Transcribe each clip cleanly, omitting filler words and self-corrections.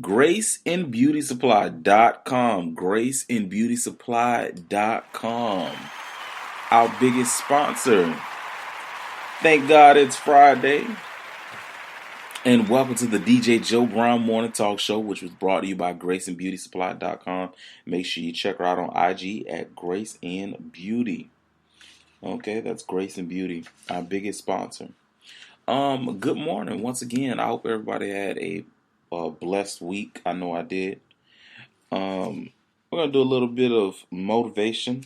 GraceandBeautySupply.com. GraceandBeautySupply.com. Our biggest sponsor. Thank God it's Friday. And welcome to the DjJoeBrown Morning Talk Show, which was brought to you by GraceandBeautySupply.com. Make sure you check her out on IG at Grace and Beauty. Okay, that's Grace and Beauty, our biggest sponsor. Good morning once again. I hope everybody had a blessed week. I know I did. We're gonna do a little bit of motivation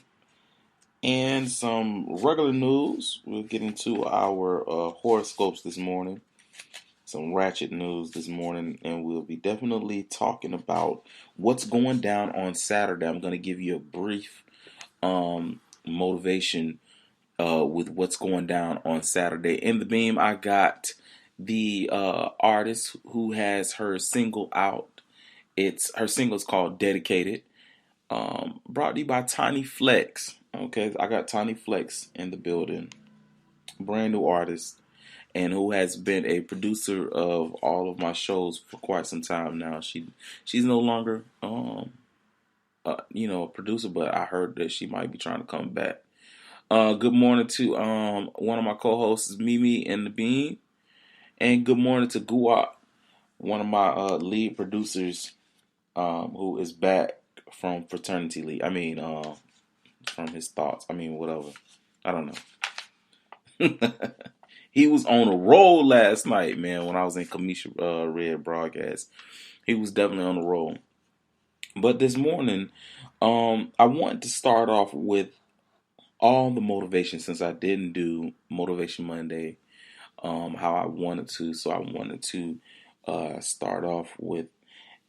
and some regular news. We'll get into our horoscopes this morning, some ratchet news this morning, and we'll be definitely talking about what's going down on Saturday. I'm gonna give you a brief motivation with what's going down on Saturday. In the beam, I got the artist who has her single out. Her single is called Dedicated. Brought to you by Tiny Flex. Okay, I got Tiny Flex in the building. Brand new artist, and who has been a producer of all of my shows for quite some time now. She's no longer a producer, but I heard that she might be trying to come back. Good morning to one of my co-hosts, Mimi in the Bean. And good morning to Guwap, one of my lead producers, who is back from fraternity leave. From his thoughts. Whatever. I don't know. He was on a roll last night, man, when I was in Kamisha Read broadcast. He was definitely on the roll. But this morning, I wanted to start off with all the motivation, since I didn't do Motivation Monday how I wanted to. So I wanted to start off with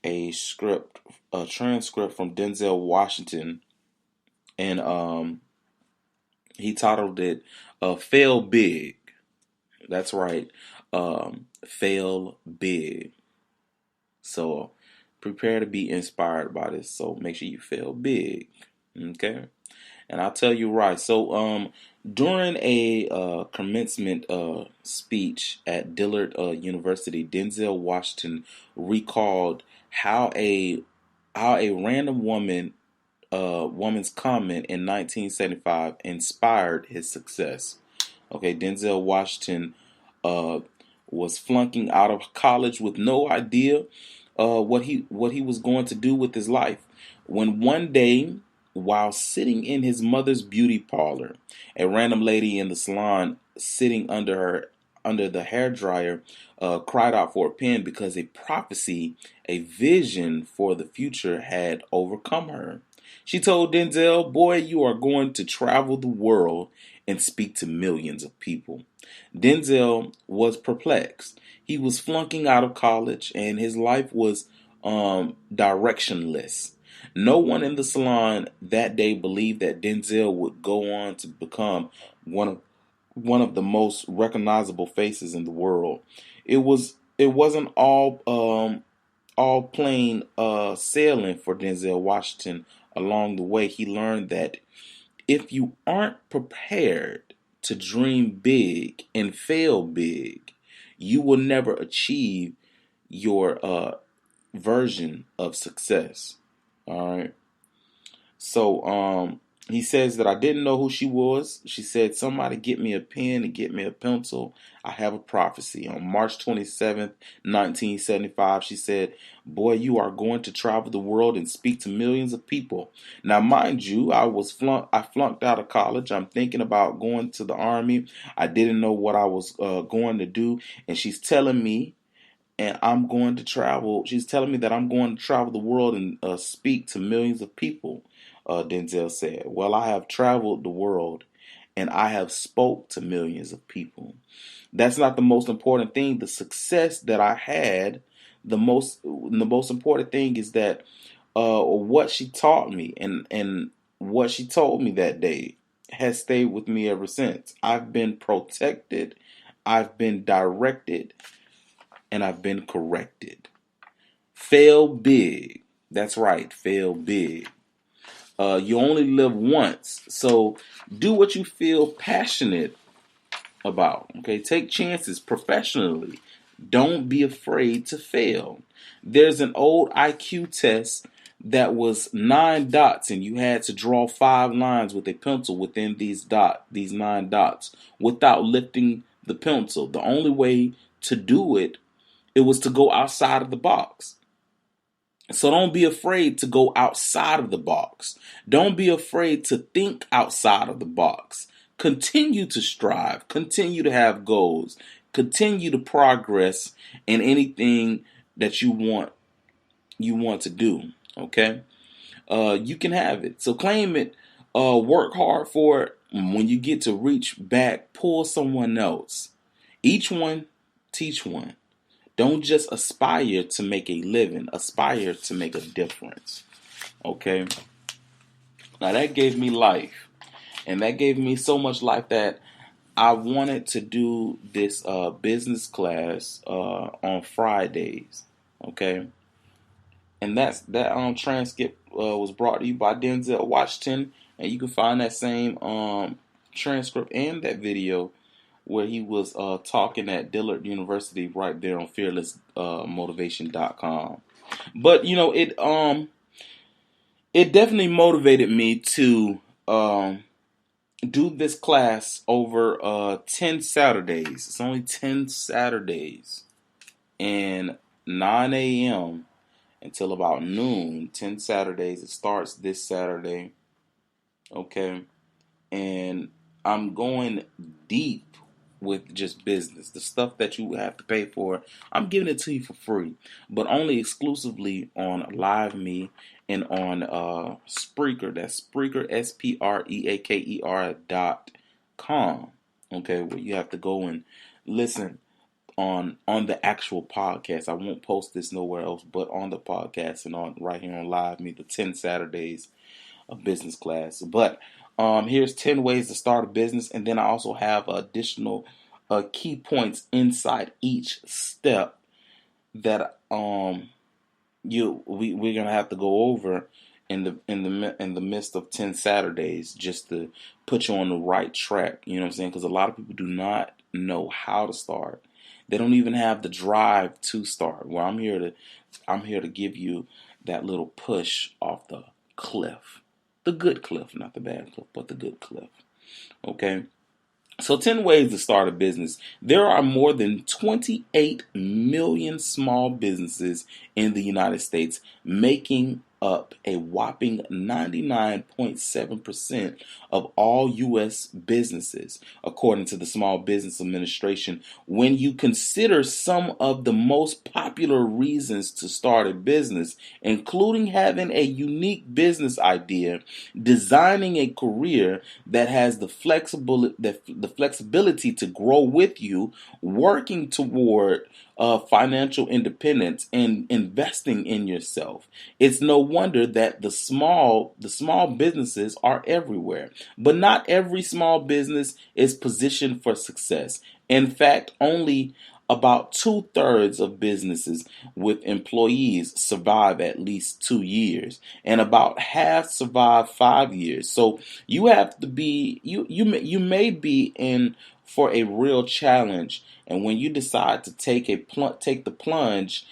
a transcript from Denzel Washington, and he titled it "Fail Big." That's right, fail big. So prepare to be inspired by this. So make sure you fail big, okay? And I'll tell you right. So during a commencement speech at Dillard University, Denzel Washington recalled how a random woman's comment in 1975 inspired his success. Okay, Denzel Washington was flunking out of college with no idea what he was going to do with his life, when one day, while sitting in his mother's beauty parlor, a random lady in the salon sitting under the hairdryer cried out for a pen because a prophecy, a vision for the future had overcome her. She told Denzel, "Boy, you are going to travel the world and speak to millions of people." Denzel was perplexed. He was flunking out of college, and his life was directionless. No one in the salon that day believed that Denzel would go on to become one of the most recognizable faces in the world. It wasn't all plain sailing for Denzel Washington. Along the way, he learned that if you aren't prepared to dream big and fail big, you will never achieve your version of success. All right. So he says that, "I didn't know who she was." She said, "Somebody get me a pen and get me a pencil. I have a prophecy." On March 27th, 1975, she said, "Boy, you are going to travel the world and speak to millions of people." Now, mind you, I flunked out of college. I'm thinking about going to the Army. I didn't know what I was going to do. And she's telling me, and I'm going to travel. She's telling me that I'm going to travel the world and speak to millions of people, Denzel said. "Well, I have traveled the world and I have spoke to millions of people. That's not the most important thing. The success that I had, the most important thing is that what she taught me and what she told me that day has stayed with me ever since. I've been protected, I've been directed, and I've been corrected. Fail big." That's right, fail big. You only live once, so do what you feel passionate about. Okay, take chances professionally. Don't be afraid to fail. There's an old IQ test that was 9 dots, and you had to draw 5 lines with a pencil within these 9 dots, without lifting the pencil. The only way to do it was to go outside of the box. So don't be afraid to go outside of the box. Don't be afraid to think outside of the box. Continue to strive. Continue to have goals. Continue to progress in anything that you want to do. Okay? You can have it. So claim it. Work hard for it. When you get to reach back, pull someone else. Each one, teach one. Don't just aspire to make a living. Aspire to make a difference. Okay? Now that gave me life. And that gave me so much life that I wanted to do this business class on Fridays. Okay? And that transcript was brought to you by Denzel Washington. And you can find that same transcript and that video where he was talking at Dillard University right there on fearlessmotivation.com. But it definitely motivated me to do this class over 10 Saturdays. It's only 10 Saturdays, and 9 a.m. until about noon. 10 Saturdays. It starts this Saturday. Okay, and I'm going deep with just business. The stuff that you have to pay for, I'm giving it to you for free, but only exclusively on Live Me and on Spreaker. That's Spreaker, SPREAKER.com. Okay, where you have to go and listen on the actual podcast. I won't post this nowhere else but on the podcast and on right here on Live Me, the 10 Saturdays of business class. But here's 10 ways to start a business, and then I also have additional key points inside each step that we're gonna have to go over in the midst of 10 Saturdays, just to put you on the right track. You know what I'm saying? Because a lot of people do not know how to start. They don't even have the drive to start. Well, I'm here to give you that little push off the cliff. The good cliff, not the bad cliff, but the good cliff. Okay? So 10 ways to start a business. There are more than 28 million small businesses in the United States, making up a whopping 99.7% of all U.S. businesses, according to the Small Business Administration. When you consider some of the most popular reasons to start a business, including having a unique business idea, designing a career that has the flexibility to grow with you, working toward financial independence, and investing in yourself, it's no wonder that the small businesses are everywhere. But not every small business is positioned for success. In fact, only about 2/3 of businesses with employees survive at least 2 years, and about half survive 5 years. So you have to be you may be in for a real challenge, and when you decide to take the plunge,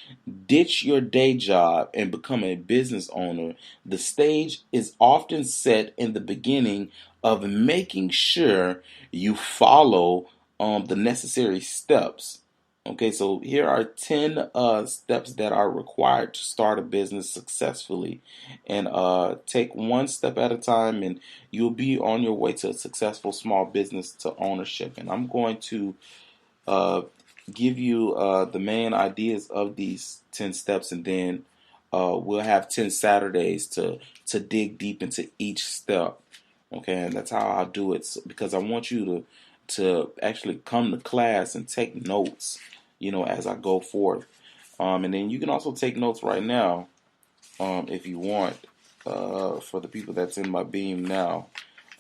ditch your day job and become a business owner, the stage is often set in the beginning of making sure you follow the necessary steps. Okay, so here are 10 steps that are required to start a business successfully. And take one step at a time, and you'll be on your way to a successful small business to ownership. And I'm going to give you the main ideas of these 10 steps, and then we'll have 10 Saturdays to dig deep into each step. Okay, and that's how I'll do it, because I want you to actually come to class and take notes, as I go forth. And then you can also take notes right now, if you want, for the people that's in my beam now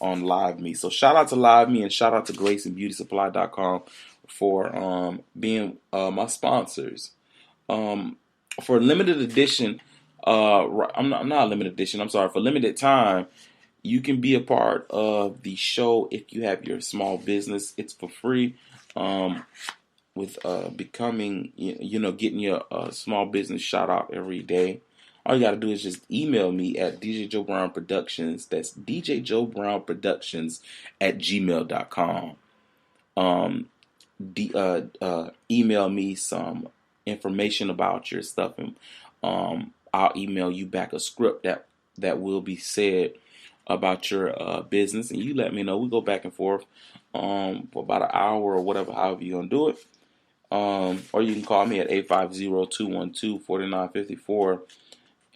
on Live Me. So shout out to Live Me, and shout out to GraceandBeautySupply.com for being my sponsors. For limited edition, I'm not a limited edition, I'm sorry, for limited time, you can be a part of the show if you have your small business. It's for free. becoming, getting your small business shout out every day, all you got to do is just email me at DjJoeBrown Productions. That's DjJoeBrown Productions at gmail.com. Email me some information about your stuff, and I'll email you back a script that will be said about your business, and you let me know. We go back and forth for about an hour or whatever, however you're gonna do it. Or you can call me at 850-212-4954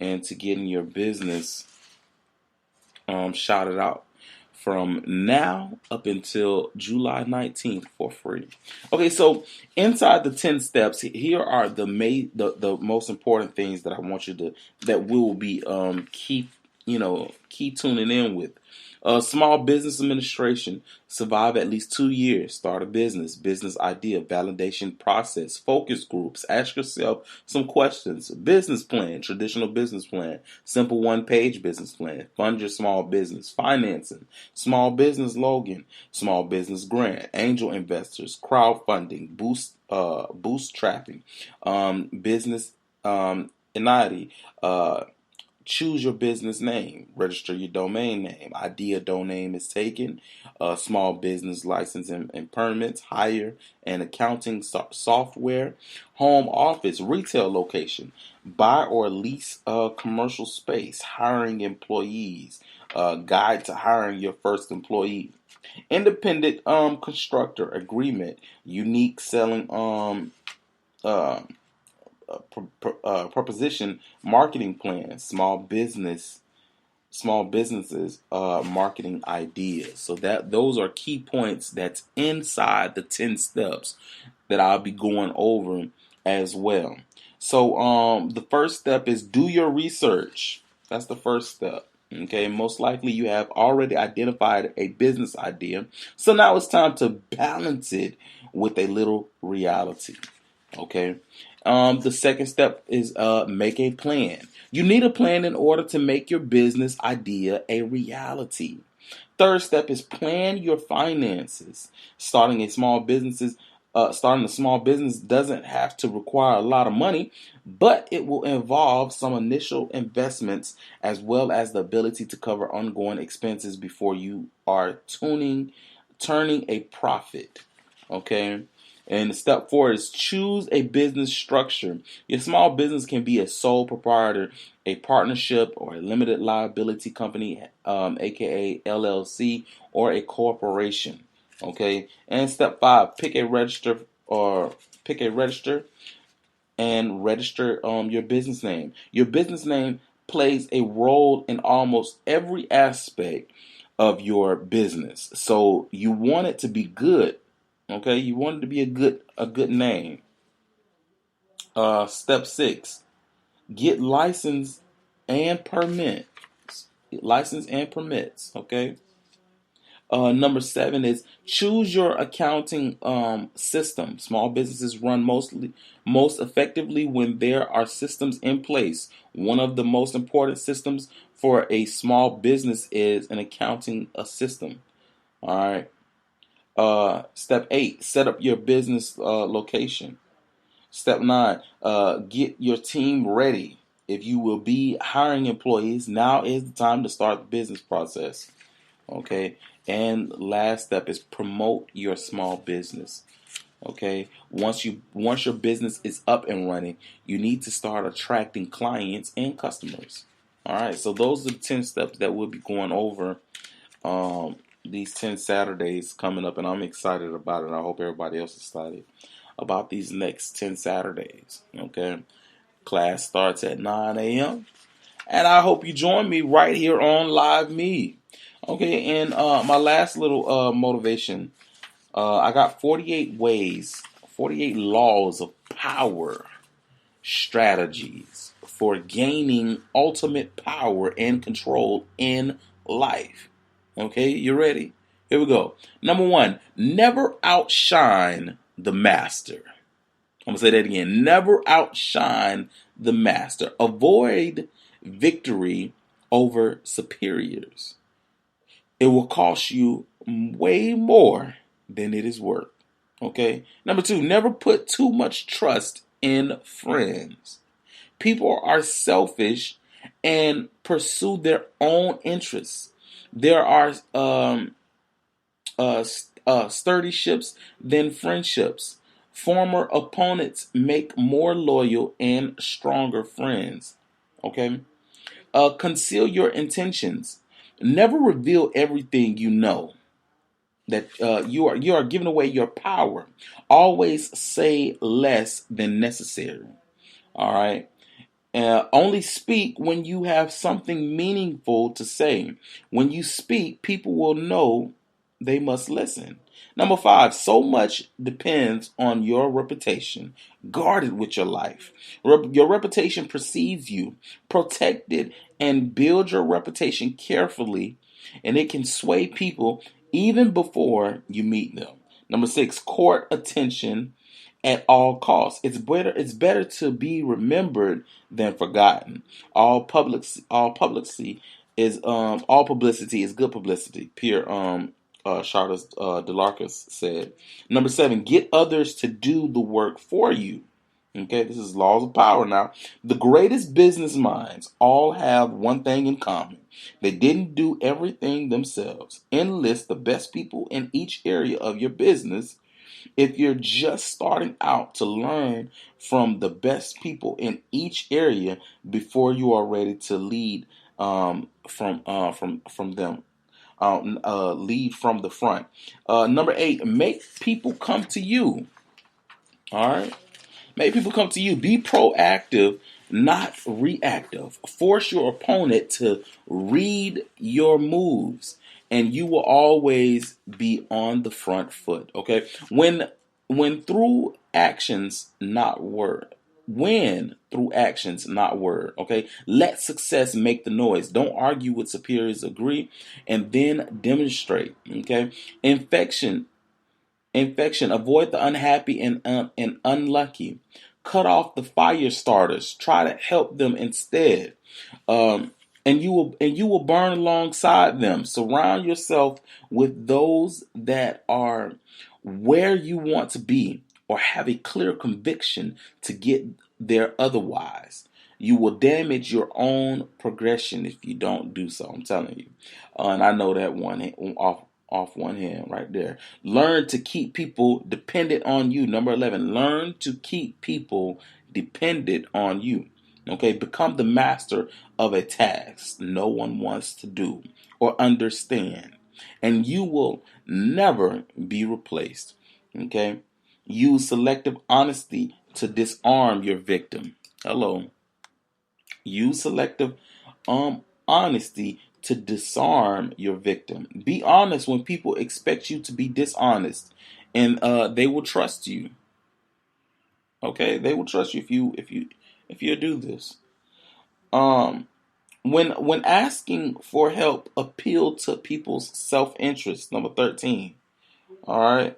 and to get in your business shouted out from now up until July 19th for free. Okay, so inside the 10 steps, here are the most important things that I want you to, that we will be key tuning in with. Small business administration, survive at least 2 years, start a business idea, validation process, focus groups, ask yourself some questions, business plan, traditional business plan, simple one-page business plan, fund your small business, financing, small business logan, small business grant, angel investors, crowdfunding, bootstrapping, business entity, choose your business name, register your domain name, idea domain is taken, small business license and permits, hire and accounting software, home office, retail location, buy or lease commercial space, hiring employees, guide to hiring your first employee, independent constructor agreement, unique selling uh, proposition marketing plan, small businesses marketing ideas. So those are key points that's inside the 10 steps that I'll be going over as well. So the first step is do your research. That's the first step. Okay, most likely you have already identified a business idea. So now it's time to balance it with a little reality. Okay. The second step is make a plan. You need a plan in order to make your business idea a reality. Third step is plan your finances. Starting a small business doesn't have to require a lot of money, but it will involve some initial investments as well as the ability to cover ongoing expenses before you are turning a profit. Okay. And step 4 is choose a business structure. Your small business can be a sole proprietor, a partnership, or a limited liability company, aka LLC, or a corporation. Okay. And step 5, pick a register and register your business name. Your business name plays a role in almost every aspect of your business. So you want it to be good. Okay, you want it to be a good name. Step 6, get license and permits. License and permits. Okay. Number 7 is choose your accounting system. Small businesses run most effectively when there are systems in place. One of the most important systems for a small business is an accounting system. All right. Step 8, set up your business location. Step 9, get your team ready. If you will be hiring employees, now is the time to start the business process. Okay. And last step is promote your small business. Okay. Once your business is up and running, you need to start attracting clients and customers. All right. So those are the 10 steps that we'll be going over. These 10 Saturdays coming up, and I'm excited about it. I hope everybody else is excited about these next 10 Saturdays. Okay. Class starts at 9 a.m. And I hope you join me right here on Live Me. Okay, and my last little motivation, I got 48 laws of power strategies for gaining ultimate power and control in life. Okay, you ready? Here we go. Number 1, never outshine the master. I'm going to say that again. Never outshine the master. Avoid victory over superiors. It will cost you way more than it is worth. Okay. Number two, never put too much trust in friends. People are selfish and pursue their own interests. There are sturdy ships than friendships. Former opponents make more loyal and stronger friends. Okay. Conceal your intentions. Never reveal everything you know. That you are giving away your power. Always say less than necessary. All right. Only speak when you have something meaningful to say. When you speak, people will know they must listen. Number five, so much depends on your reputation. Guard it with your life. Your reputation precedes you. Protect it and build your reputation carefully, and it can sway people even before you meet them. Number six, court attention at all costs. It's better to be remembered than forgotten. All publicity is good publicity. Pierre Charles Delarcus said. Number seven, get others to do the work for you. Okay, this is laws of power now. The greatest business minds all have one thing in common. They didn't do everything themselves. Enlist the best people in each area of your business. If you're just starting out, to learn from the best people in each area before you are ready to lead from them. Lead from the front. Number eight, make people come to you. All right. Make people come to you. Be proactive, not reactive. Force your opponent to read your moves, and you will always be on the front foot. Okay. When through actions, not word. Win through actions, not word. Okay. Let success make the noise. Don't argue with superiors. Agree, and then demonstrate. Okay. Infection. Avoid the unhappy and unlucky. Cut off the fire starters. Try to help them instead. Um, and you will burn alongside them. Surround yourself with those that are where you want to be, or have a clear conviction to get there. Otherwise, you will damage your own progression if you don't do so. I'm telling you. And I know that off one hand right there. Learn to keep people dependent on you. Number 11, learn to keep people dependent on you. Okay, become the master of a task no one wants to do or understand, and you will never be replaced. Okay, use selective honesty to disarm your victim. Hello. Use selective honesty to disarm your victim. Be honest when people expect you to be dishonest, and they will trust you. Okay, they will trust you if you do this. Um, when asking for help, appeal to people's self-interest. Number 13. All right.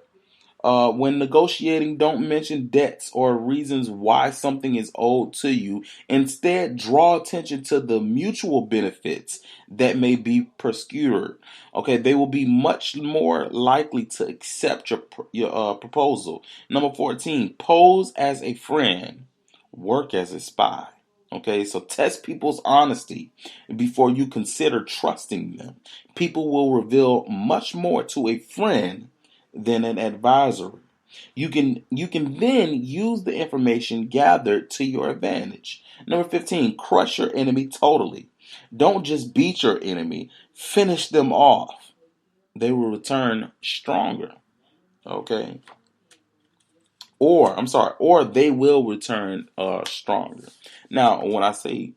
When negotiating, don't mention debts or reasons why something is owed to you. Instead, draw attention to the mutual benefits that may be procured. Okay, they will be much more likely to accept your proposal. Number 14, pose as a friend, work as a spy. Okay, so test people's honesty before you consider trusting them. People will reveal much more to a friend than an advisory. You can then use the information gathered to your advantage. Number 15, crush your enemy totally. Don't just beat your enemy, finish them off. They will return stronger. Okay? Or they will return stronger. Now, when I say,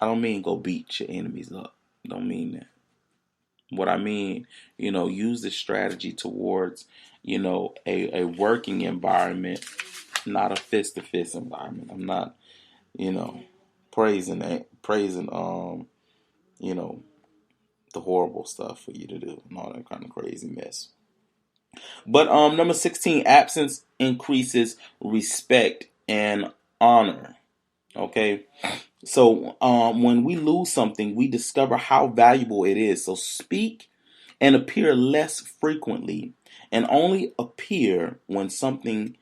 I don't mean go beat your enemies up. Don't mean that. What I mean, use this strategy towards, a working environment, not a fist to fist environment. I'm not, you know, praising, you know, the horrible stuff for you to do and all that kind of crazy mess. But number 16, absence increases respect and honor. Okay. So when we lose something, we discover how valuable it is. So speak and appear less frequently, and only appear when something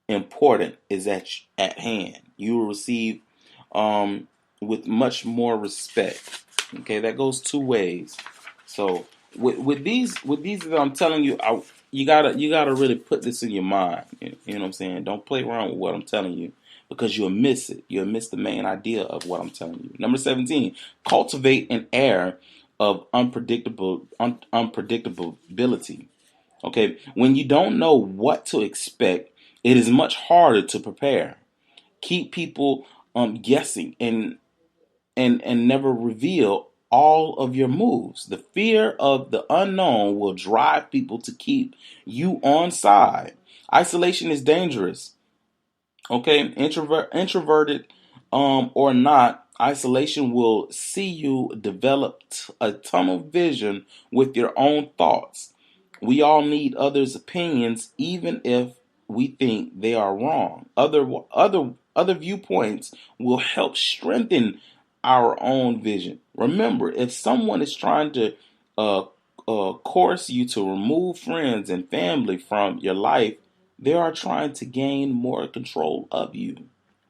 important is at hand. You will receive with much more respect. Okay, that goes two ways. So with these that I'm telling you, you gotta really put this in your mind. You know what I'm saying? Don't play around with what I'm telling you because you'll miss it. You'll miss the main idea of what I'm telling you. Number 17, cultivate an air of unpredictability. Okay, when you don't know what to expect, it is much harder to prepare. Keep people guessing and never reveal all of your moves. The fear of the unknown will drive people to keep you on side. Isolation is dangerous. Okay, introverted or not, isolation will see you develop a tunnel vision with your own thoughts. We all need others' opinions, even if we think they are wrong. Other viewpoints will help strengthen our own vision. Remember, if someone is trying to uh, coerce you to remove friends and family from your life, they are trying to gain more control of you.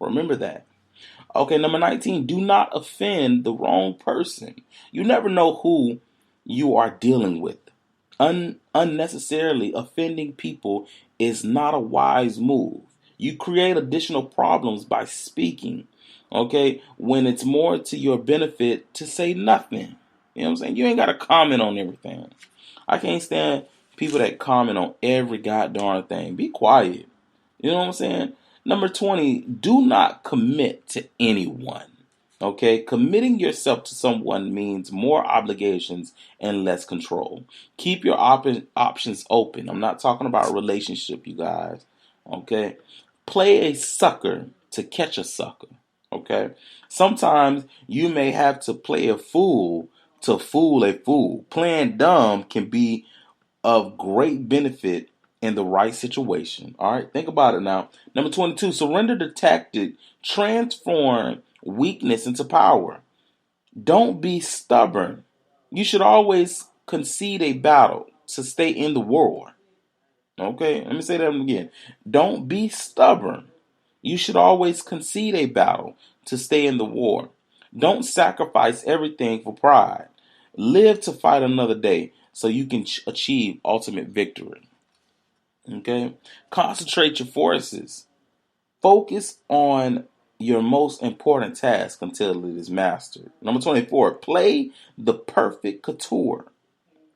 Remember that. Okay, number 19, do not offend the wrong person. You never know who you are dealing with. Unnecessarily offending people is not a wise move. You create additional problems by speaking, okay, when it's more to your benefit to say nothing. You know what I'm saying? You ain't got to comment on everything. I can't stand people that comment on every goddamn thing. Be quiet. You know what I'm saying? Number 20, do not commit to anyone. Okay? Committing yourself to someone means more obligations and less control. Keep your options open. I'm not talking about a relationship, you guys. Okay? Play a sucker to catch a sucker. Okay? Sometimes you may have to play a fool to fool a fool. Playing dumb can be of great benefit in the right situation. All right, think about it now. Number 22, surrender the tactic, transform weakness into power. Don't be stubborn. You should always concede a battle to stay in the war. Okay, let me say that again. Don't be stubborn. You should always concede a battle to stay in the war. Don't sacrifice everything for pride. Live to fight another day so you can achieve ultimate victory. Okay? Concentrate your forces. Focus on your most important task until it is mastered. Number 24, play the perfect couture.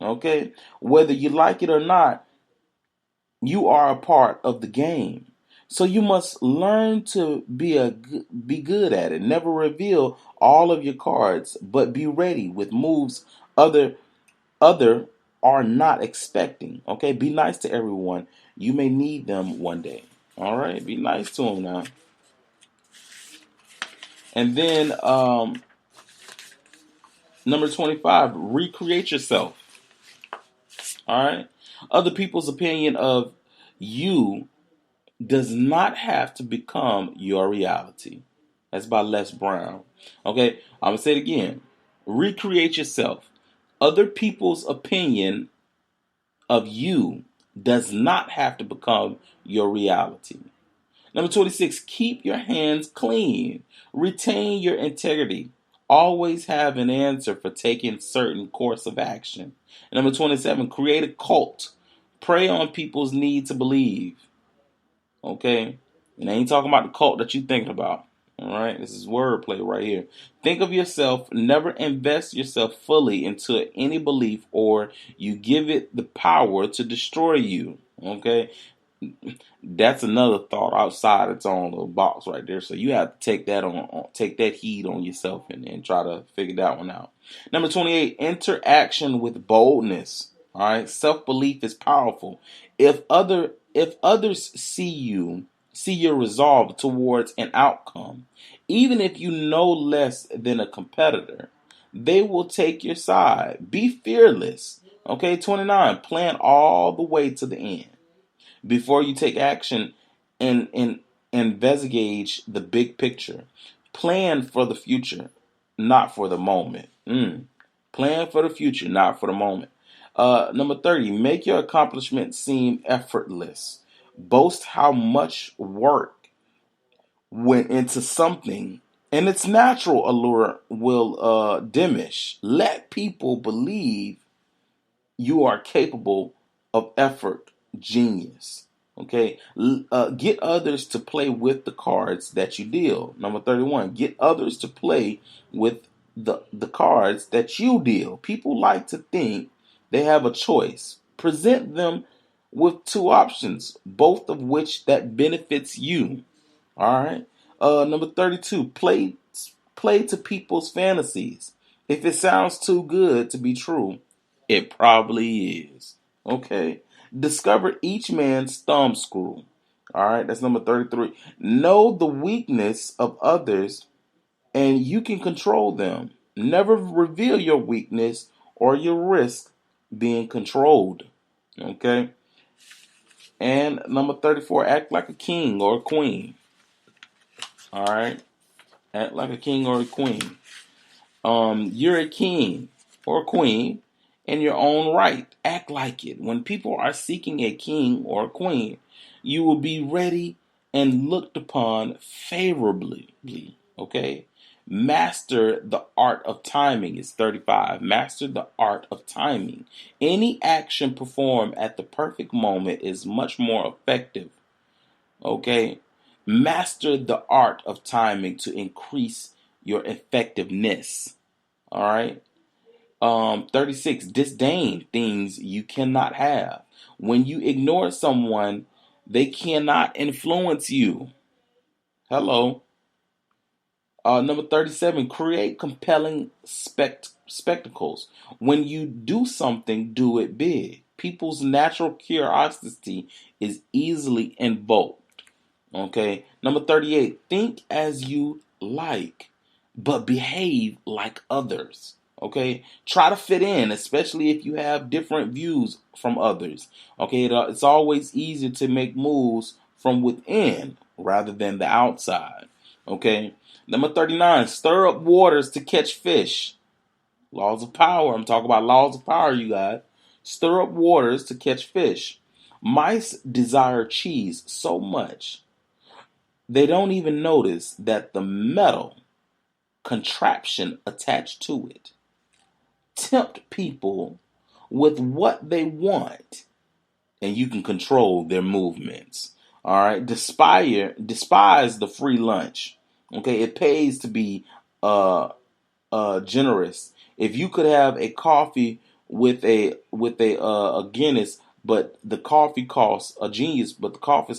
Okay? Whether you like it or not, you are a part of the game. So you must learn to be good at it. Never reveal all of your cards, but be ready with moves other are not expecting. Okay, be nice to everyone. You may need them one day. All right, be nice to them now. And then number 25, recreate yourself. All right, other people's opinion of you does not have to become your reality. That's by Les Brown. Okay, I'm gonna say it again. Recreate yourself. Other people's opinion of you does not have to become your reality. Number 26, keep your hands clean. Retain your integrity. Always have an answer for taking certain course of action. And number 27, create a cult. Prey on people's need to believe. Okay? And I ain't talking about the cult that you're thinking about. All right? This is wordplay right here. Think of yourself. Never invest yourself fully into any belief or you give it the power to destroy you. Okay? That's another thought outside its own little box right there. So you have to take that heed on yourself and try to figure that one out. Number 28, interaction with boldness. All right, self-belief is powerful. If others see your resolve towards an outcome, even if you know less than a competitor, they will take your side. Be fearless. Okay, 29, plan all the way to the end. Before you take action and investigate the big picture. Plan for the future, not for the moment. Plan for the future, not for the moment. Number 30, make your accomplishments seem effortless. Boast how much work went into something, and its natural allure will diminish. Let people believe you are capable of effort, genius. Okay, get others to play with the cards that you deal. Number 31, get others to play with the cards that you deal. People like to think they have a choice. Present them with two options, both of which that benefits you. All right. Number 32, play to people's fantasies. If it sounds too good to be true, it probably is. Okay. Discover each man's thumb screw. All right, that's number 33. Know the weakness of others and you can control them. Never reveal your weakness or your risk being controlled. Okay. And number 34, act like a king or a queen. All right. Act like a king or a queen. You're a king or a queen in your own right. Act like it. When people are seeking a king or a queen, you will be ready and looked upon favorably. Okay? Master the art of timing is 35. Master the art of timing. Any action performed at the perfect moment is much more effective. Okay? Master the art of timing to increase your effectiveness. All right. 36, disdain things you cannot have. When you ignore someone, they cannot influence you. Hello. Number 37, create compelling spectacles. When you do something, do it big. People's natural curiosity is easily invoked. Okay. Number 38, think as you like, but behave like others. Okay. Try to fit in, especially if you have different views from others. Okay. It's always easier to make moves from within rather than the outside. Okay. Number 39, stir up waters to catch fish. Laws of power. I'm talking about laws of power, you guys. Stir up waters to catch fish. Mice desire cheese so much they don't even notice that the metal contraption attached to it. Tempt people with what they want, and you can control their movements. All right, despise the free lunch. Okay, it pays to be generous. If you could have a coffee with a Guinness, but the coffee costs a genius, but the coffee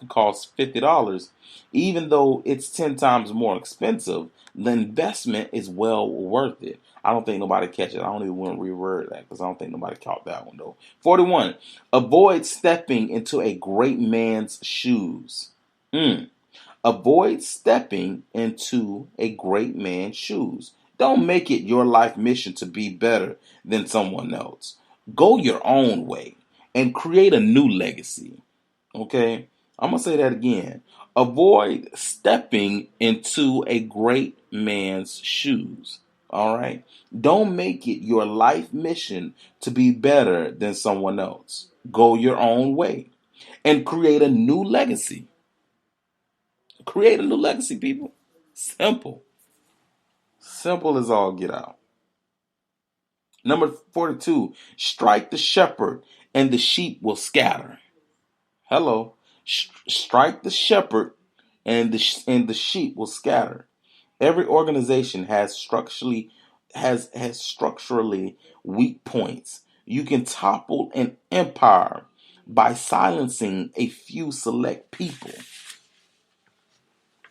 costs $50, even though it's 10 times more expensive, the investment is well worth it. I don't think nobody catch it. I don't even want to reword that because I don't think nobody caught that one though. 41. Avoid stepping into a great man's shoes. Avoid stepping into a great man's shoes. Don't make it your life mission to be better than someone else. Go your own way and create a new legacy. Okay? I'm going to say that again. Avoid stepping into a great man's shoes. All right? Don't make it your life mission to be better than someone else. Go your own way and create a new legacy. Create a new legacy, people. Simple. Simple as all get out. Number 42, strike the shepherd and the sheep will scatter. Hello. Strike the shepherd and the sheep will scatter. Every organization has structurally weak points. You can topple an empire by silencing a few select people.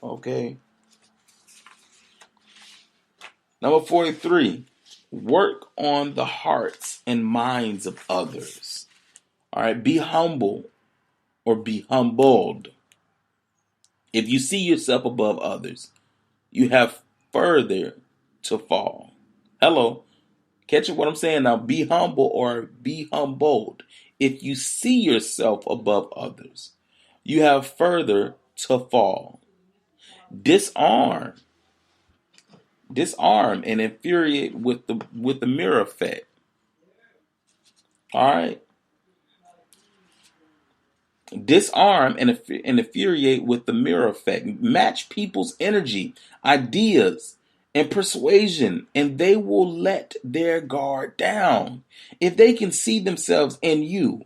Okay. Number 43, work on the hearts and minds of others. All right, be humble or be humbled. If you see yourself above others, you have further to fall. Hello, catch what I'm saying now. Be humble or be humbled. If you see yourself above others, you have further to fall. Disarm and infuriate with the mirror effect. All right. Disarm and infuriate with the mirror effect. Match people's energy, ideas, and persuasion, and they will let their guard down. If they can see themselves in you,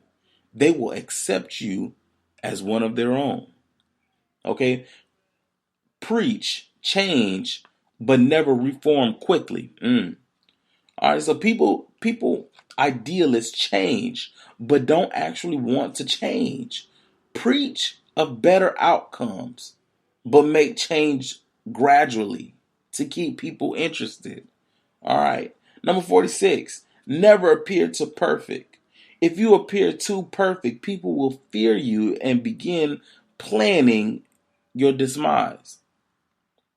they will accept you as one of their own. Okay? Preach, change, but never reform quickly. All right, so people idealists change, but don't actually want to change. Preach of better outcomes, but make change gradually to keep people interested. All right. Number 46, never appear too perfect. If you appear too perfect, people will fear you and begin planning your demise.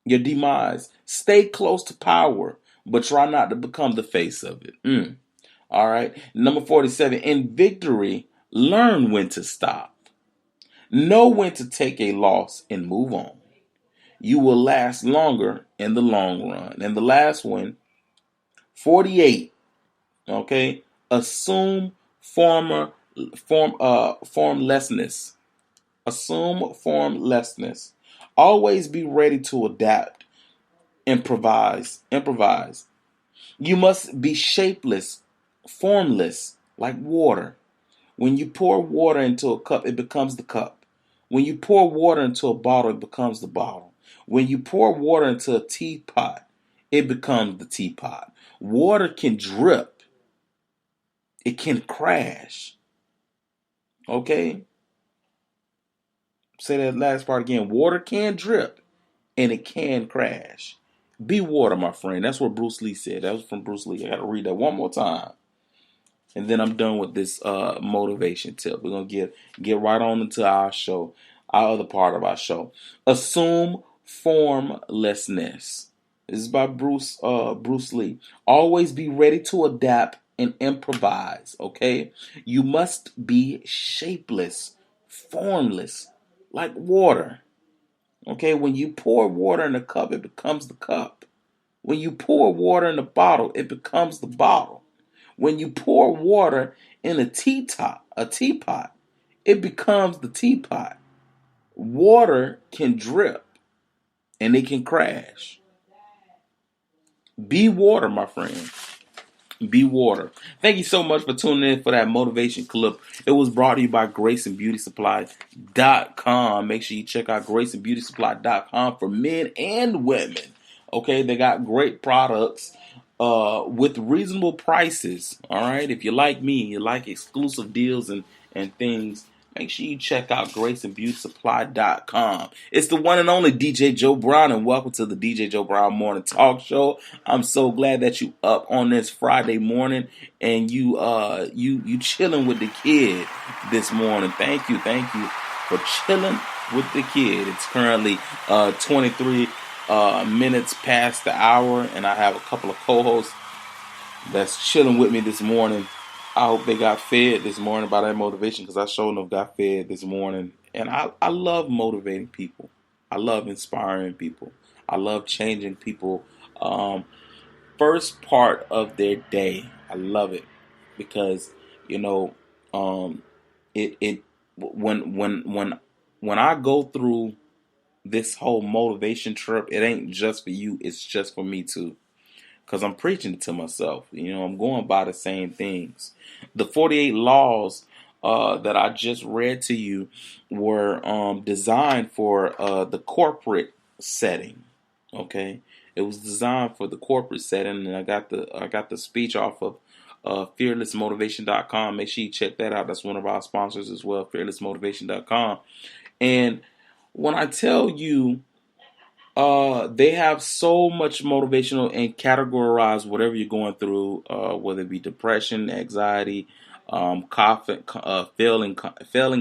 Your demise. Stay close to power, but try not to become the face of it. All right. Number 47. In victory, learn when to stop. Know when to take a loss and move on. You will last longer in the long run. And the last one, 48. Okay. Assume formlessness. Assume formlessness. Always be ready to adapt. Improvise. You must be shapeless, formless, like water. When you pour water into a cup, it becomes the cup. When you pour water into a bottle, it becomes the bottle. When you pour water into a teapot, it becomes the teapot. Water can drip. It can crash. Okay? Say that last part again. Water can drip and it can crash. Be water, my friend. That's what Bruce Lee said. That was from Bruce Lee. I got to read that one more time. And then I'm done with this motivation tip. We're going to get right on into our show, our other part of our show. Assume formlessness. This is by Bruce Lee. Always be ready to adapt and improvise, okay? You must be shapeless, formless, like water. Okay, when you pour water in a cup, it becomes the cup. When you pour water in a bottle, it becomes the bottle. When you pour water in a teapot, it becomes the teapot. Water can drip and it can crash. Be water, my friend. Be water. Thank you so much for tuning in for that motivation clip. It was brought to you by GraceandBeautySupply.com. Make sure you check out GraceandBeautySupply.com for men and women. Okay, they got great products with reasonable prices. All right, if you like me, you like exclusive deals and things, make sure you check out GraceandBeautySupply.com. It's the one and only DJ Joe Brown, and welcome to the DJ Joe Brown Morning Talk Show. I'm so glad that you up on this Friday morning and you chilling with the kid this morning. Thank you for chilling with the kid. It's currently 23 minutes past the hour, and I have a couple of co-hosts that's chilling with me this morning. I hope they got fed this morning by that motivation, because I sure enough got fed this morning. And I love motivating people. I love inspiring people. I love changing people. First part of their day. I love it because it when I go through this whole motivation trip, it ain't just for you. It's just for me too. Because I'm preaching it to myself. I'm going by the same things. The 48 laws that I just read to you were designed for the corporate setting. Okay, it was designed for the corporate setting, and I got the speech off of fearlessmotivation.com. Make sure you check that out. That's one of our sponsors as well, fearlessmotivation.com. And when I tell you, they have so much motivational and categorize whatever you're going through, whether it be depression, anxiety, failing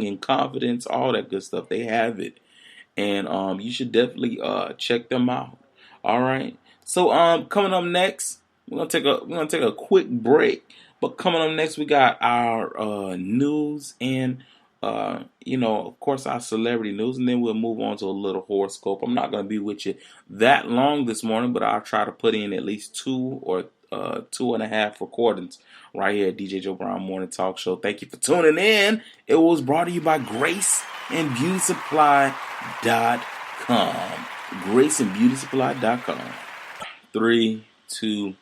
in confidence, all that good stuff. They have it, and you should definitely check them out. All right. So coming up next, we're gonna take a quick break. But coming up next, we got our news and of course, our celebrity news, and then we'll move on to a little horoscope. I'm not going to be with you that long this morning, but I'll try to put in at least 2 or 2.5 recordings right here at DJ Joe Brown Morning Talk Show. Thank you for tuning in. It was brought to you by GraceandBeautySupply.com. GraceandBeautySupply.com. 3, 2.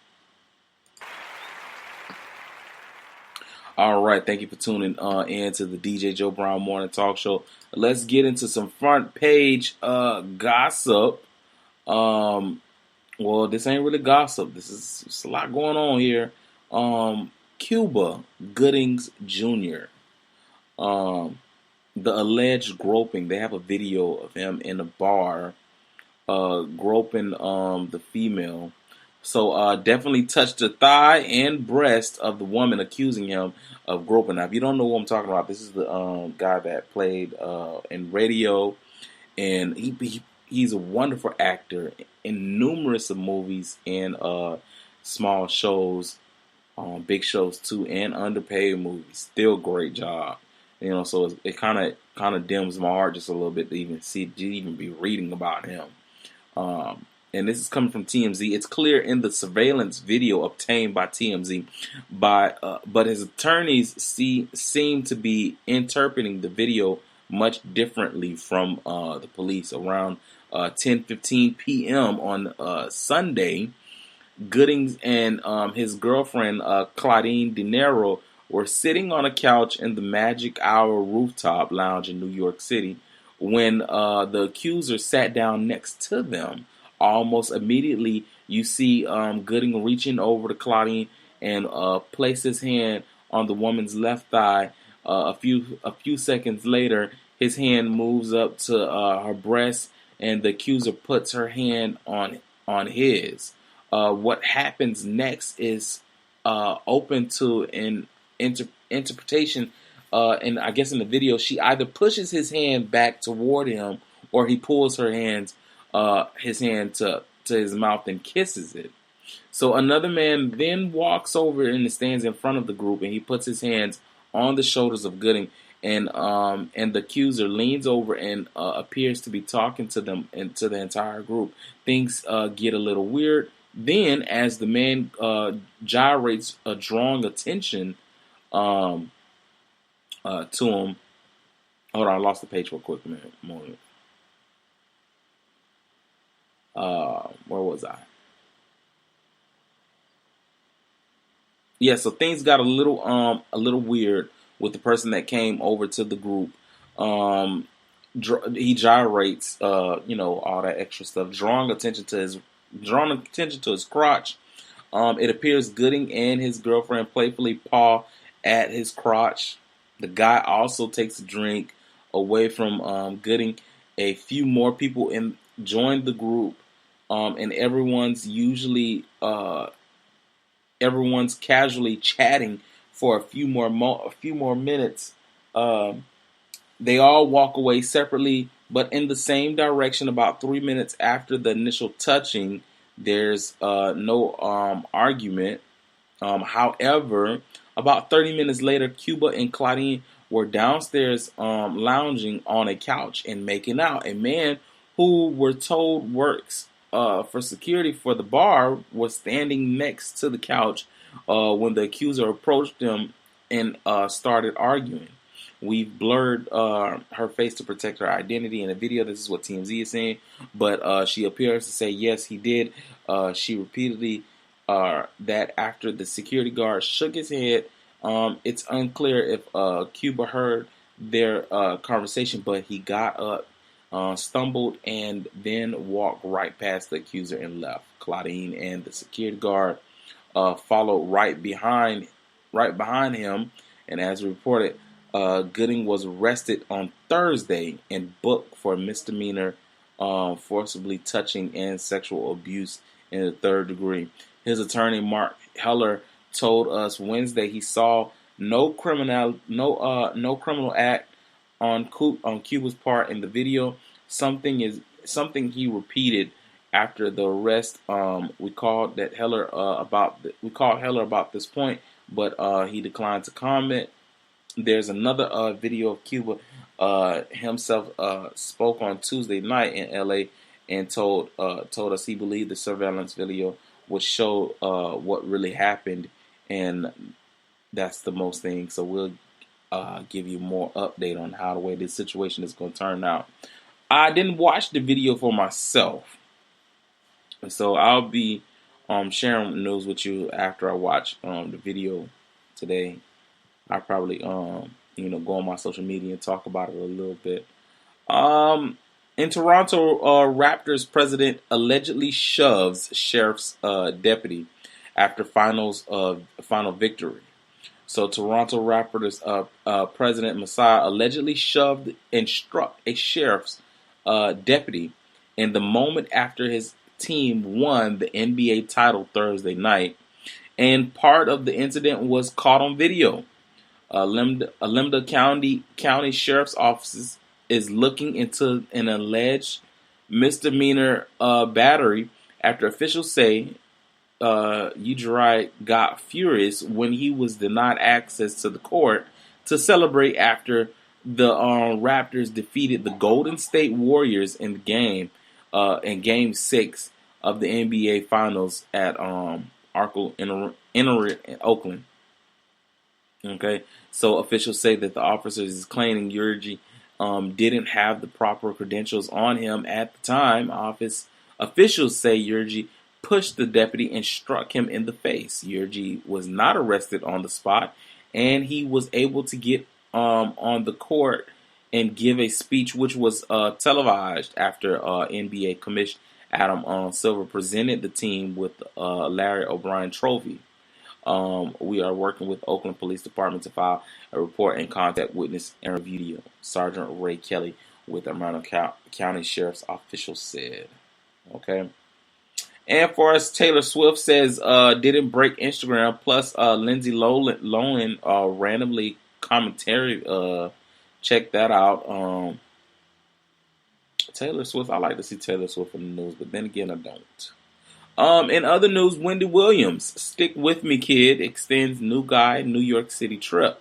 All right, thank you for tuning in to the DJ Joe Brown Morning Talk Show. Let's get into some front page gossip. Well, this ain't really gossip. This is a lot going on here. Cuba Gooding Jr. The alleged groping. They have a video of him in a bar groping the female. So definitely touched the thigh and breast of the woman accusing him of groping. Now, if you don't know what I'm talking about, this is the guy that played in radio, and he's a wonderful actor in numerous of movies and small shows, big shows too, and underpaid movies. Still great job, So it kind of dims my heart just a little bit to even be reading about him. And this is coming from TMZ. It's clear in the surveillance video obtained by TMZ, but his attorneys seem to be interpreting the video much differently from the police. Around 10:15 p.m. on Sunday, Gooding and his girlfriend Claudine Denel were sitting on a couch in the Magic Hour rooftop lounge in New York City when the accuser sat down next to them. Almost immediately, you see Gooding reaching over to Claudine and place his hand on the woman's left thigh. A few seconds later, his hand moves up to her breast, and the accuser puts her hand on his. What happens next is open to an interpretation. And I guess in the video, she either pushes his hand back toward him, or he pulls his hand to his mouth and kisses it. So another man then walks over and stands in front of the group, and he puts his hands on the shoulders of Gooding, and the accuser leans over and appears to be talking to them and to the entire group. Things get a little weird. Then, as the man gyrates, drawing attention to him. Hold on, I lost the page for a quick moment. Where was I? Yeah, so things got a little weird with the person that came over to the group. He gyrates, all that extra stuff, drawing attention to his crotch. It appears Gooding and his girlfriend playfully paw at his crotch. The guy also takes a drink away from Gooding. A few more people joined the group, and everyone's casually chatting for a few more minutes. They all walk away separately, but in the same direction. About 3 minutes after the initial touching, there's no argument. However, about 30 minutes later, Cuba and Claudine were downstairs lounging on a couch and making out. A man who we're told works for security for the bar was standing next to the couch when the accuser approached them and started arguing. We've blurred her face to protect her identity in the video. This is what TMZ is saying. But she appears to say, yes, he did. She repeatedly that after the security guard shook his head. It's unclear if Cuba heard their conversation, but he got up, stumbled, and then walked right past the accuser and left. Claudine and the security guard followed right behind him. And as reported, Gooding was arrested on Thursday and booked for misdemeanor forcibly touching and sexual abuse in the third degree. His attorney, Mark Heller, told us Wednesday he saw no criminal act on Cuba's part in the video. Something he repeated after the arrest. We called Heller about this point, but he declined to comment. There's another video of Cuba himself spoke on Tuesday night in LA and told us he believed the surveillance video would show what really happened, and that's the most thing. So we'll give you more update on how the way this situation is going to turn out. I didn't watch the video for myself, so I'll be sharing news with you after I watch the video today. I probably go on my social media and talk about it a little bit. In Toronto, Raptors president allegedly shoves sheriff's deputy after final victory. So Toronto Raptors president Messiah allegedly shoved and struck a sheriff's deputy in the moment after his team won the NBA title Thursday night, and part of the incident was caught on video. Limda County Sheriff's Office is looking into an alleged misdemeanor battery after officials say DjJoeBrown got furious when he was denied access to the court to celebrate after the Raptors defeated the Golden State Warriors in Game 6 of the NBA Finals at Oakland. Okay, so officials say that the officers is claiming DjJoeBrown didn't have the proper credentials on him at the time. Officials say DjJoeBrown pushed the deputy and struck him in the face. DjJoeBrown was not arrested on the spot, and he was able to get on the court and give a speech which was televised after NBA Commissioner Adam Silver presented the team with Larry O'Brien Trophy. We are working with Oakland Police Department to file a report and contact witness and review video, Sergeant Ray Kelly with Toronto County Sheriff's officials said. Okay. And for us, Taylor Swift says didn't break Instagram. Plus, Lindsay Lohan randomly commentary. Check that out. Taylor Swift. I like to see Taylor Swift in the news, but then again, I don't. In other news, Wendy Williams, stick with me, kid, extends new guy New York City trip.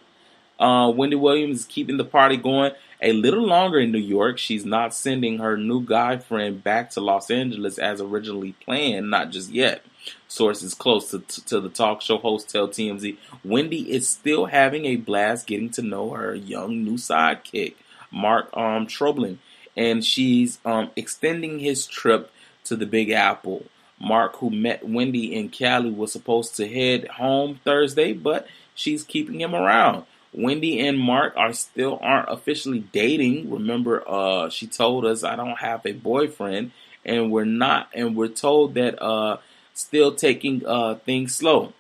Wendy Williams is keeping the party going a little longer in New York. She's not sending her new guy friend back to Los Angeles as originally planned, not just yet. Sources close to the talk show host tell TMZ Wendy is still having a blast getting to know her young new sidekick, Mark Troblin, and she's extending his trip to the Big Apple. Mark, who met Wendy in Cali, was supposed to head home Thursday, but she's keeping him around. Wendy and Mark aren't officially dating. Remember, she told us, I don't have a boyfriend, and we're told that still taking things slow.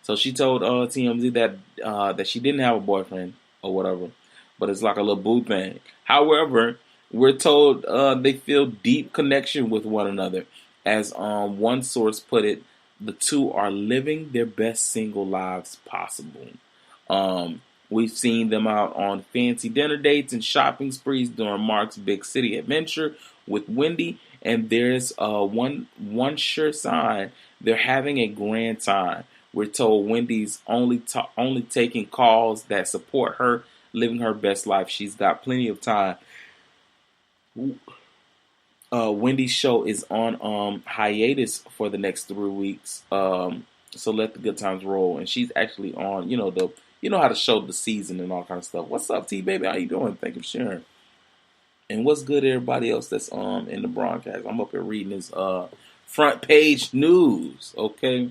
So she told TMZ that she didn't have a boyfriend or whatever, but it's like a little boo thing. However, we're told they feel deep connection with one another. As one source put it, the two are living their best single lives possible. We've seen them out on fancy dinner dates and shopping sprees during Mark's big city adventure with Wendy, and there's one sure sign they're having a grand time. We're told Wendy's only taking calls that support her living her best life. She's got plenty of time. Wendy's show is on hiatus for the next 3 weeks, so let the good times roll. And she's actually on, how to show the season and all kind of stuff. What's up, T baby? How you doing? Thank you for sharing. And what's good, everybody else that's in the broadcast? I'm up here reading this front page news. Okay,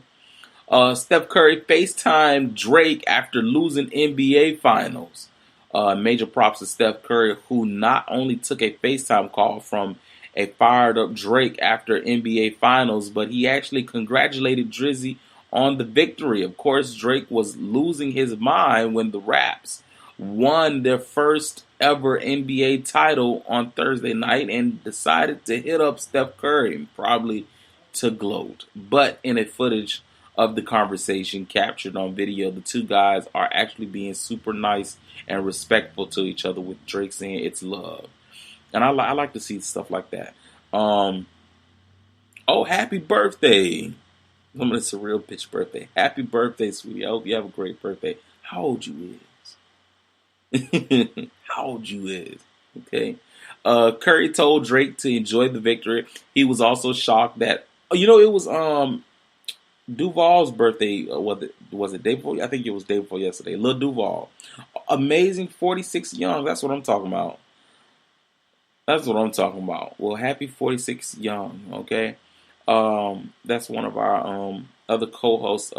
Steph Curry FaceTime Drake after losing NBA Finals. Major props to Steph Curry, who not only took a FaceTime call from a fired-up Drake after NBA Finals, but he actually congratulated Drizzy on the victory. Of course, Drake was losing his mind when the Raps won their first ever NBA title on Thursday night and decided to hit up Steph Curry, probably to gloat. But in a footage of the conversation captured on video, the two guys are actually being super nice and respectful to each other, with Drake saying it's love. And I like to see stuff like that. Oh, happy birthday. It's a real bitch birthday. Happy birthday, sweetie. I hope you have a great birthday. How old you is? How old you is? Okay. Curry told Drake to enjoy the victory. He was also shocked that, it was Duval's birthday was it day before? I think it was day before yesterday. Lil Duval, amazing 46 young. That's what I'm talking about. That's what I'm talking about. Well, happy 46 young. Okay, that's one of our other co-hosts,